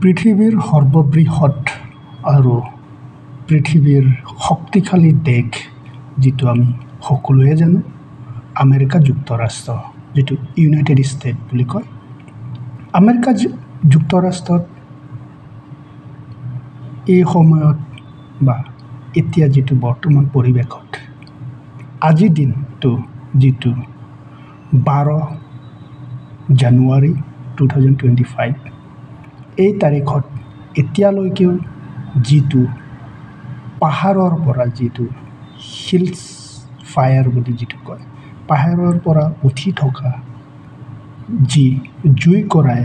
পৃথিৱীৰ সৰ্ববৃহৎ আৰু পৃথিৱীৰ শক্তিশালী দেশ যিটো আমি সকলোৱে জানো আমেৰিকা যুক্তৰাষ্ট্ৰ যিটো ইউনাইটেড ষ্টেট বুলি কয় আমেৰিকা যুক্তৰাষ্ট্ৰত এই সময়ত বা এতিয়া যিটো বৰ্তমান পৰিৱেশত আজিৰ দিনটো যিটো 12 জানুৱাৰী 2025 এই তাৰিখত এতিয়ালৈকেও যিটো পাহাৰৰ পৰা যিটো হিলছ ফায়াৰ বুলি যিটো কয় পাহাৰৰ পৰা উঠি থকা যি জুই কৰাই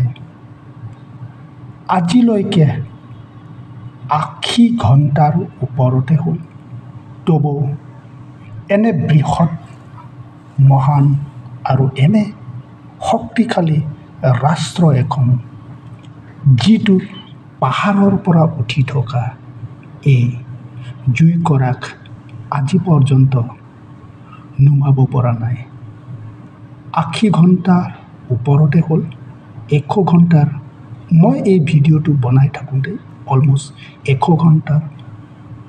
আজিলৈকে 80 ঘণ্টাৰ ওপৰতে হ'ল তবু এনে বৃহৎ মহান আৰু এনে শক্তিশালী ৰাষ্ট্ৰ এখন যিটো পাহাৰৰ পৰা উঠি থকা এই জুই কৰাক আজি পৰ্যন্ত নুমাব পৰা নাই 80 ঘণ্টাৰ ওপৰতে হ'ল 100 ঘণ্টাৰ মই এই ভিডিঅ'টো বনাই থাকোঁতে অলমষ্ট 100 ঘণ্টাৰ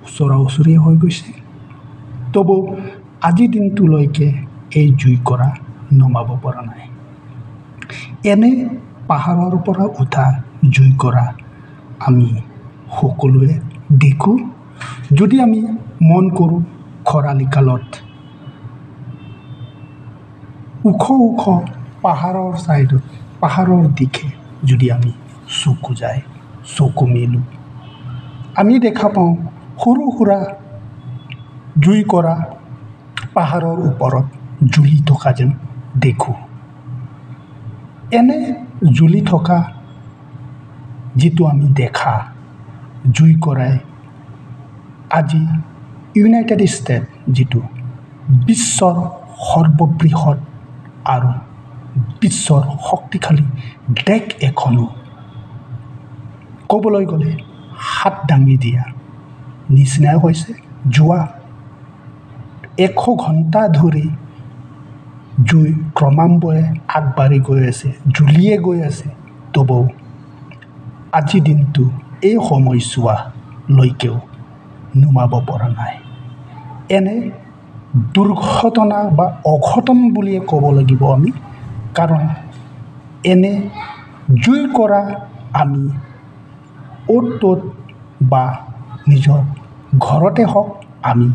ওচৰা-ওচৰি হৈ গৈছে তবু আজি দিনটোলৈকে এই জুই কৰা নমাব পৰা নাই এনে পাহাৰৰ পৰা উঠা জুই কৰা আমি সকলোৱে দেখোঁ যদি আমি মন কৰোঁ খৰালি কালত ওখ পাহাৰৰ ছাইডত পাহাৰৰ দিশে যদি আমি চকু মেলোঁ আমি দেখা পাওঁ সৰু সুৰা জুই কৰা পাহাৰৰ ওপৰত জ্বলি থকা যেন দেখোঁ এনে জ্বলি থকা যিটো আমি দেখা জুই কৰাই আজি ইউনাইটেড ষ্টেট যিটো বিশ্বৰ সৰ্ববৃহৎ আৰু বিশ্বৰ শক্তিশালী দেশ এখনো ক'বলৈ গ'লে হাত দাঙি দিয়া নিচিনাই হৈছে যোৱা 100 ঘণ্টা ধৰি জুই ক্ৰমান্বয়ে আগবাঢ়ি গৈ আছে জ্বলিয়ে গৈ আছে তবু আজি দিনটো এই সময়ছোৱালৈকেও নুমাব পৰা নাই এনে দুৰ্ঘটনা বা অঘটন বুলিয়ে ক'ব লাগিব আমি কাৰণ এনে জুই কৰা আমি অ'ত ত'ত বা নিজৰ ঘৰতে হওক আমি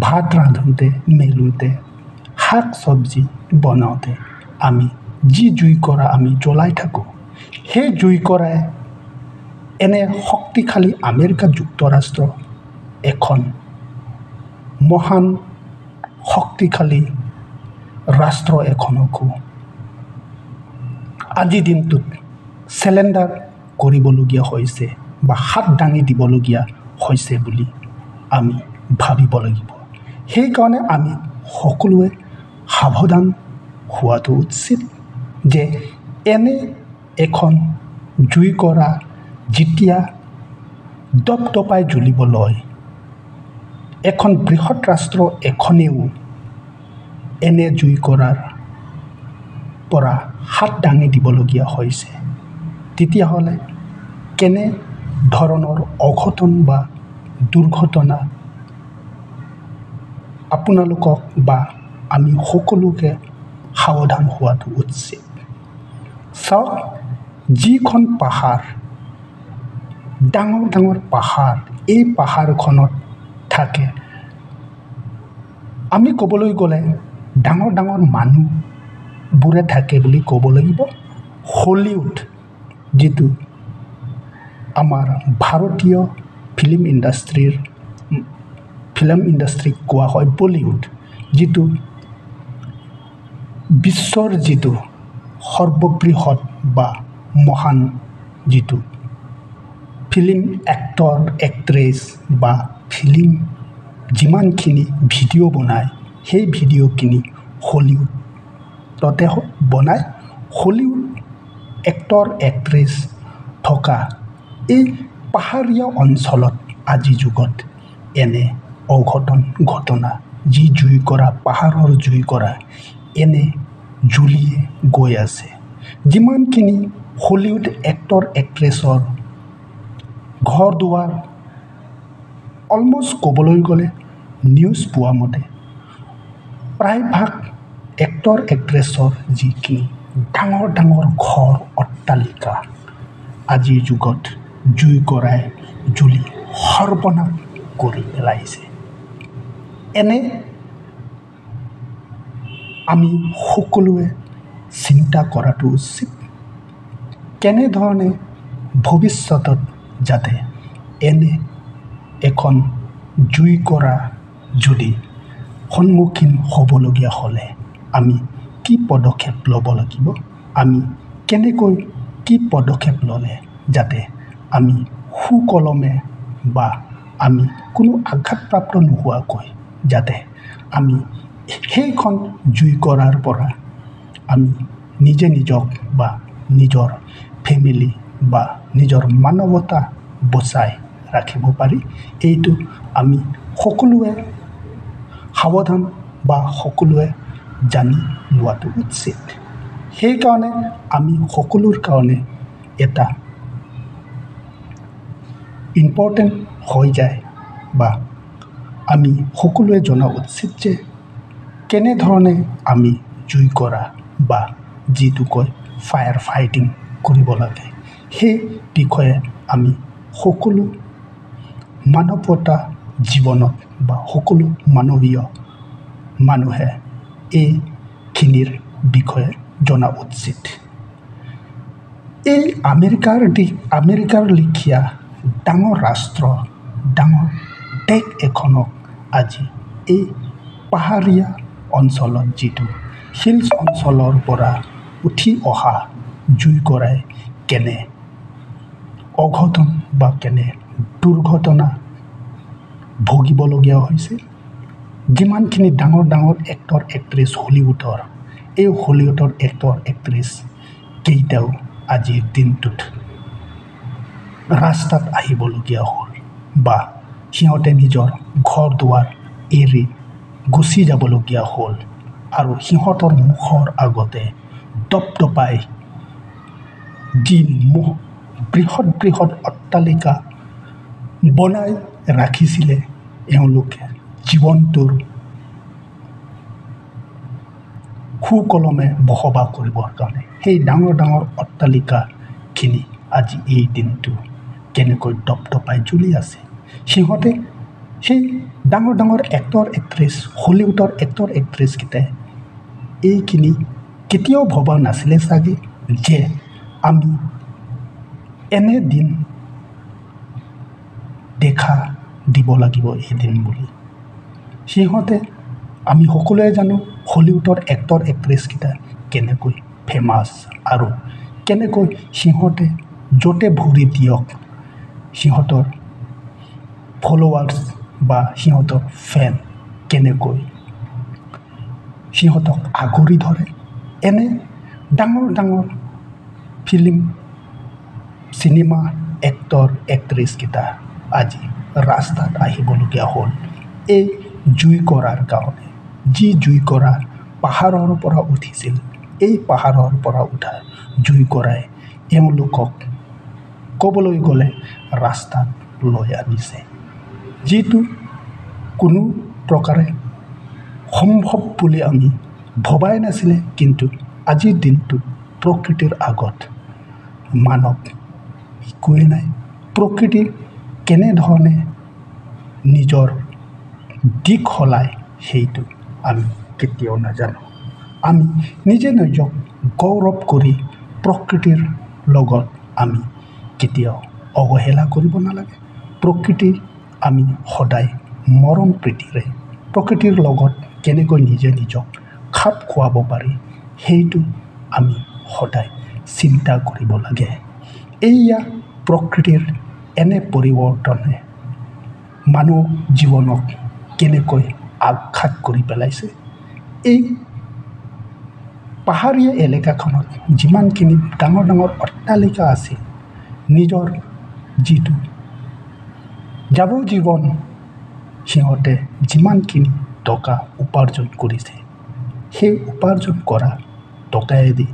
ভাত ৰান্ধোঁতে মেলোঁতে শাক চব্জি বনাওঁতে আমি যি জুই কৰা আমি জ্বলাই থাকোঁ সেই জুই কৰাই এনে শক্তিশালী আমেৰিকা যুক্তৰাষ্ট্ৰ এখন মহান শক্তিশালী ৰাষ্ট্ৰ এখনকো আজিৰ দিনটোত চেলেণ্ডাৰ কৰিবলগীয়া হৈছে বা হাত দাঙি দিবলগীয়া হৈছে বুলি আমি ভাবিব লাগিব সেইকাৰণে আমি সকলোৱে সাৱধান হোৱাটো উচিত যে এনে এখন জুই কৰা যেতিয়া দপদপাই জ্বলিব লয় এখন বৃহৎ ৰাষ্ট্ৰ এখনেও এনে জুই কৰাৰ পৰা হাত দাঙি দিবলগীয়া হৈছে তেতিয়াহ'লে কেনে ধৰণৰ অঘটন বা দুৰ্ঘটনা আপোনালোকক বা আমি সকলোকে সাৱধান হোৱাটো উচিত চাওক যিখন পাহাৰ ডাঙৰ পাহাৰ এই পাহাৰখনত থাকে আমি ক'বলৈ গ'লে ডাঙৰ মানুহবোৰে থাকে বুলি ক'ব লাগিব হলিউড যিটো আমাৰ ভাৰতীয় ফিল্ম ইণ্ডাষ্ট্ৰীক কোৱা হয় বলিউড যিটো বিশ্বৰ যিটো সৰ্ববৃহৎ বা মহান যিটো ফিল্ম এক্টৰ এক্ট্ৰেছ বা ফিল্ম যিমানখিনি ভিডিঅ' বনায় সেই ভিডিঅ'খিনি হলিউডতে বনায় হলিউড এক্টৰ এক্ট্ৰেছ থকা এই পাহাৰীয়া অঞ্চলত আজিৰ যুগত এনে অঘটন ঘটনা যি জুই কৰা পাহাৰৰ জুই কৰা এনে জ্বলিয়ে গৈ আছে যিমানখিনি হলিউড এক্টৰ এক্ট্ৰেছৰ ঘৰ দুৱাৰ অলমষ্ট ক'বলৈ গ'লে নিউজ পোৱা মতে প্ৰায়ভাগ এক্টৰ এক্ট্ৰেছৰ যিখিনি ডাঙৰ ডাঙৰ ঘৰ অট্টালিকা আজিৰ যুগত জুইকৰাই জ্বলি সৰ্বনাশ কৰি পেলাইছে। এনে আমি সকলোৱে চিন্তা কৰাটো উচিত কেনেধৰণে ভৱিষ্যতত যাতে এনে এখন জুইকৰা যদি সন্মুখীন হ'বলগীয়া হ'লে আমি কি পদক্ষেপ ল'ব লাগিব, আমি কেনেকৈ কি পদক্ষেপ ল'লে যাতে আমি সুকলমে বা আমি কোনো আঘাতপ্ৰাপ্ত নোহোৱাকৈ যাতে আমি সেইখন জুইকৰাৰ পৰা আমি নিজে নিজক বা নিজৰ ফেমিলি বা নিজৰ মানৱতা বচাই ৰাখিব পাৰি, এইটো আমি সকলোৱে সাৱধান বা সকলোৱে জানি লোৱাটো উচিত। সেইকাৰণে আমি সকলোৰ কাৰণে এটা ইম্পৰ্টেণ্ট হৈ যায় বা আমি সকলোৱে জনা উচিত যে কেনেধৰণে আমি জুইকৰা বা যিটো কয় ফায়াৰ ফাইটিং কৰিব লাগে, সেই বিষয়ে আমি সকলো মানৱতা জীৱনত বা সকলো মানৱীয় মানুহে এইখিনিৰ বিষয়ে জনা উচিত। এই আমেৰিকাৰ লেখীয়া ডাঙৰ ৰাষ্ট্ৰ ডাঙৰ দেশ এখনক আজি এই পাহাৰীয়া অঞ্চলত যিটো হিলছ অঞ্চলৰ পৰা উঠি অহা জুইকৰাই কেনে অঘটন বা কেনে দুৰ্ঘটনা ভুগিবলগীয়া হৈছে। যিমানখিনি ডাঙৰ ডাঙৰ এক্টৰ এক্ট্ৰেছ হলিউডৰ এই হলিউডৰ এক্টৰ এক্ট্ৰেছ কেইটাও আজিৰ দিনটোত ৰাস্তাত আহিবলগীয়া হ'ল বা সিহঁতে নিজৰ ঘৰ দুৱাৰ এৰি গুচি যাবলগীয়া হ'ল আৰু সিহঁতৰ মুখৰ আগতে দপদপাই যি বৃহৎ বৃহৎ অট্টালিকা বনাই ৰাখিছিলে এওঁলোকে জীৱনটোৰ সুকলমে বসবাস কৰিবৰ কাৰণে, সেই ডাঙৰ ডাঙৰ অট্টালিকাখিনি আজি এই দিনটো কেনেকৈ দপদপাই জ্বলি আছে। সিহঁতে সেই ডাঙৰ ডাঙৰ এক্টৰ এক্ট্ৰেছ হলিউডৰ এক্টৰ এক্ট্ৰেছকেইটাই এইখিনি কেতিয়াও ভবা নাছিলে চাগে যে আমি এনে দিন দেখা দিব লাগিব এদিন বুলি। সিহঁতে আমি সকলোৱে জানো হলিউডৰ এক্টৰ এক্ট্ৰেছকেইটা কেনেকৈ ফেমাছ আৰু কেনেকৈ সিহঁতে য'তে ভৰি দিয়ক সিহঁতৰ ফলোৱাৰ্ছ বা সিহঁতৰ ফেন কেনেকৈ সিহঁতক আগুৰি ধৰে। এনে ডাঙৰ ডাঙৰ ফিল্ম চিনেমা এক্টৰ এক্ট্ৰেছকেইটা আজি ৰাস্তাত আহিবলগীয়া হ'ল এই জুইকৰাৰ কাৰণে। যি জুইকৰা পাহাৰৰ পৰা উঠিছিল, এই পাহাৰৰ পৰা উঠা জুইকৰাই এওঁলোকক ক'বলৈ গ'লে ৰাস্তাত লৈ আনিছে, যিটো কোনো প্ৰকাৰে সম্ভৱ বুলি আমি ভবাই নাছিলে। কিন্তু আজিৰ দিনটোত প্ৰকৃতিৰ আগত মানৱ একোৱেই নাই। প্ৰকৃতি কেনেধৰণে নিজৰ দিশ সলায় সেইটো আমি কেতিয়াও নাজানো। আমি নিজে নিজক গৌৰৱ কৰি প্ৰকৃতিৰ লগত আমি কেতিয়াও অৱহেলা কৰিব নালাগে। প্ৰকৃতিক আমি সদায় মৰম প্ৰীতিৰে প্ৰকৃতিৰ লগত কেনেকৈ নিজে নিজক খাপ খুৱাব পাৰি সেইটো আমি সদায় চিন্তা কৰিব লাগে। এয়া প্ৰকৃতিৰ এনে পৰিৱৰ্তনে মানুহ জীৱনক কেনেকৈ আঘাত কৰি পেলাইছে। এই পাহাৰীয়া এলেকাখনত যিমানখিনি ডাঙৰ ডাঙৰ অট্টালিকা আছিল, নিজৰ যিটো যাৱজ্জীৱন সিহঁতে যিমানখিনি টকা উপাৰ্জন কৰিছে, সেই উপাৰ্জন কৰা টকায়েদি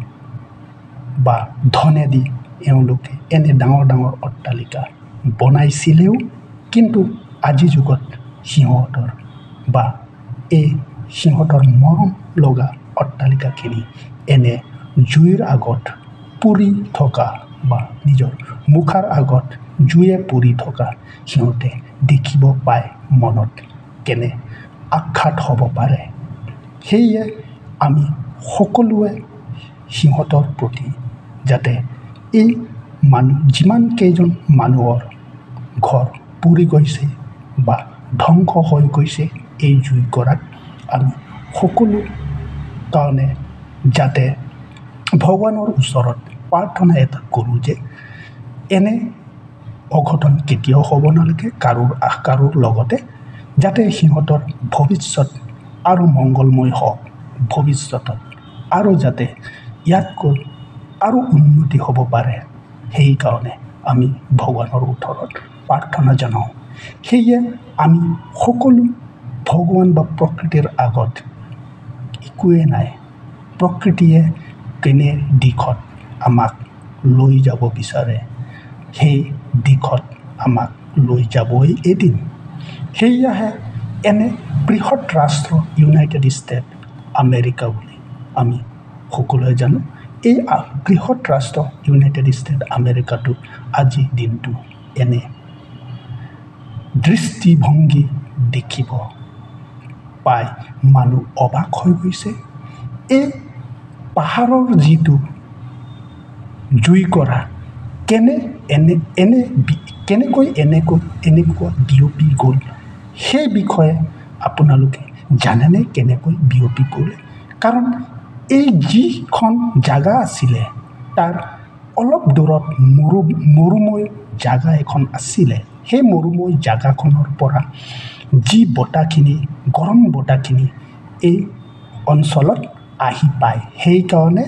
বা ধনেদি এওঁলোকে এনে ডাঙৰ ডাঙৰ অট্টালিকা বনাইছিলেও কিন্তু আজি যুগত সিহঁতৰ বা এই সিহঁতৰ মৰম লগা অট্টালিকাখিনি এনে জুইৰ আগত পুৰি থকা বা নিজৰ মুখাৰ আগত জুয়ে পুৰি থকা সিহঁতে দেখিব পায় মনত কেনে আঘাত হ'ব পাৰে। সেয়ে আমি সকলোৱে সিহঁতৰ প্ৰতি যাতে এই যিমান কেইজন মানুহৰ ঘৰ পুৰি গৈছে বা ধ্বংস হৈ গৈছে এই জুইকুৰাত আমি সকলো কাৰণে যাতে ভগৱানৰ ওচৰত প্ৰাৰ্থনা এটা কৰোঁ যে এনে অঘটন কেতিয়াও হ'ব নালাগে কাৰোৰ লগতে, যাতে সিহঁতৰ ভৱিষ্যত আৰু মংগলময় হওক, ভৱিষ্যতত আৰু যাতে ইয়াতকৈ আৰু উন্নতি হ'ব পাৰে। সেইকাৰণে আমি ভগৱানৰ ওচৰত প্ৰাৰ্থনা জনাওঁ। সেয়ে আমি সকলো ভগৱান বা প্ৰকৃতিৰ আগত একোৱে নাই। প্ৰকৃতিয়ে কেনে দিশত আমাক লৈ যাব বিচাৰে সেই দিশত আমাক লৈ যাবই এদিন। সেয়াহে এনে বৃহৎ ৰাষ্ট্ৰ ইউনাইটেড ষ্টেট আমেৰিকা বুলি আমি সকলোৱে জানো। এই বৃহৎ ৰাষ্ট্ৰ ইউনাইটেড ষ্টেট আমেৰিকাটো আজিৰ দিনটো এনে দৃষ্টিভংগী দেখিব পাই মানুহ অবাক হৈ গৈছে। এই পাহাৰৰ যিটো জুইকুৰা কেনেকৈ এনেকুৱা বিয়পি গ'ল সেই বিষয়ে আপোনালোকে জানেনে কেনেকৈ বিয়পি পৰিল? কাৰণ এই যিখন জাগা আছিলে তাৰ অলপ দূৰত মৰুময় জাগা এখন আছিলে। সেই মৰুময় জাগাখনৰ পৰা যি বতাহখিনি গৰম বতাহখিনি এই অঞ্চলত আহি পায়, সেইকাৰণে